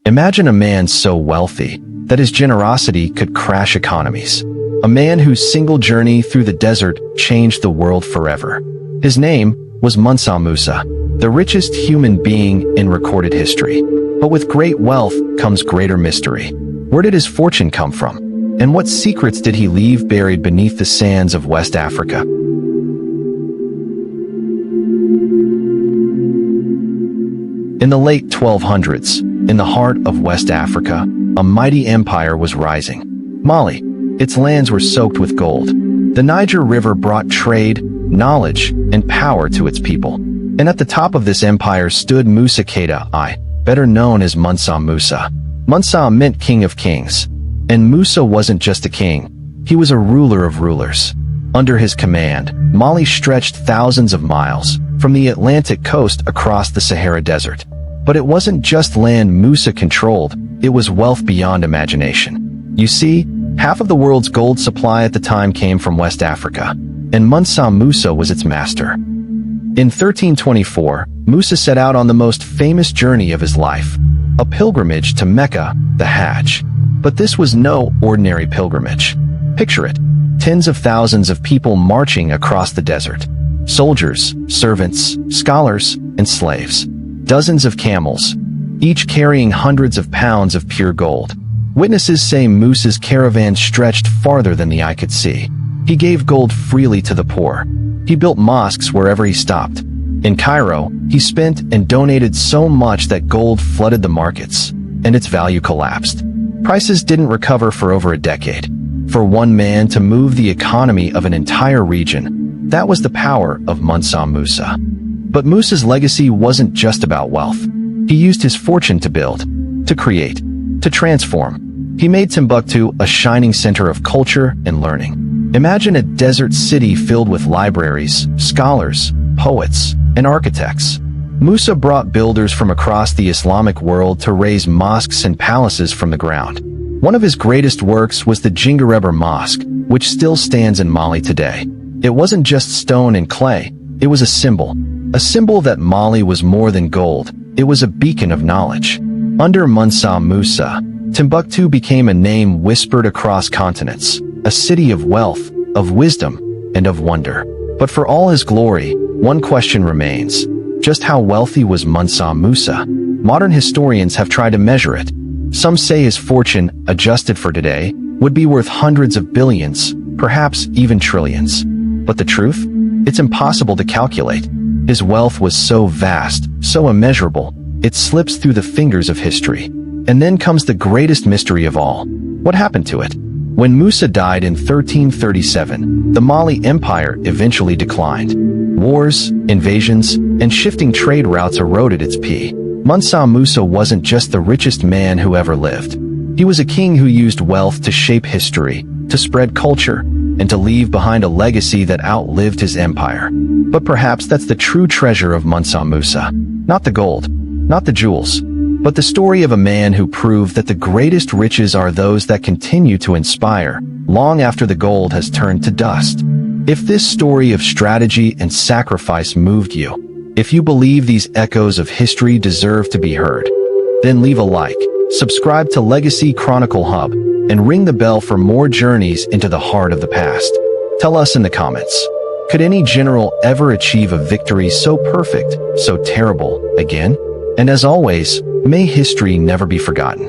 Imagine a man so wealthy that his generosity could crash economies. A man whose single journey through the desert changed the world forever. His name was Mansa Musa, the richest human being in recorded history. But with great wealth comes greater mystery. Where did his fortune come from? And what secrets did he leave buried beneath the sands of West Africa? In the late 1200s, in the heart of West Africa, a mighty empire was rising. Mali. Its lands were soaked with gold. The Niger River brought trade, knowledge, and power to its people. And at the top of this empire stood Musa Keita I, better known as Mansa Musa. Mansa meant king of kings. And Musa wasn't just a king. He was a ruler of rulers. Under his command, Mali stretched thousands of miles, from the Atlantic coast across the Sahara Desert. But it wasn't just land Musa controlled, it was wealth beyond imagination. You see, half of the world's gold supply at the time came from West Africa, and Mansa Musa was its master. In 1324, Musa set out on the most famous journey of his life, a pilgrimage to Mecca, the Hajj. But this was no ordinary pilgrimage. Picture it, tens of thousands of people marching across the desert. Soldiers, servants, scholars, and slaves. Dozens of camels, each carrying hundreds of pounds of pure gold. Witnesses say Musa's caravan stretched farther than the eye could see. He gave gold freely to the poor. He built mosques wherever he stopped. In Cairo, he spent and donated so much that gold flooded the markets, and its value collapsed. Prices didn't recover for over a decade. For one man to move the economy of an entire region, that was the power of Mansa Musa. But Musa's legacy wasn't just about wealth. He used his fortune to build, to create, to transform. He made Timbuktu a shining center of culture and learning. Imagine a desert city filled with libraries, scholars, poets, and architects. Musa brought builders from across the Islamic world to raise mosques and palaces from the ground. One of his greatest works was the Jingareber Mosque, which still stands in Mali today. It wasn't just stone and clay, it was a symbol that Mali was more than gold. It was a beacon of knowledge. Under Mansa Musa, Timbuktu became a name whispered across continents, a city of wealth, of wisdom, and of wonder. But for all his glory, one question remains. Just how wealthy was Mansa Musa? Modern historians have tried to measure it. Some say his fortune, adjusted for today, would be worth hundreds of billions, perhaps even trillions. But the truth? It's impossible to calculate. His wealth was so vast, so immeasurable, it slips through the fingers of history. And then comes the greatest mystery of all. What happened to it? When Musa died in 1337, the Mali Empire eventually declined. Wars, invasions, and shifting trade routes eroded its peace. Mansa Musa wasn't just the richest man who ever lived. He was a king who used wealth to shape history, to spread culture, and to leave behind a legacy that outlived his empire. But perhaps that's the true treasure of Mansa Musa. Not the gold, not the jewels, but the story of a man who proved that the greatest riches are those that continue to inspire, long after the gold has turned to dust. If this story of strategy and sacrifice moved you, if you believe these echoes of history deserve to be heard, then leave a like, subscribe to Legacy Chronicle Hub, and ring the bell for more journeys into the heart of the past. Tell us in the comments, could any general ever achieve a victory so perfect, so terrible, again? And as always, may history never be forgotten.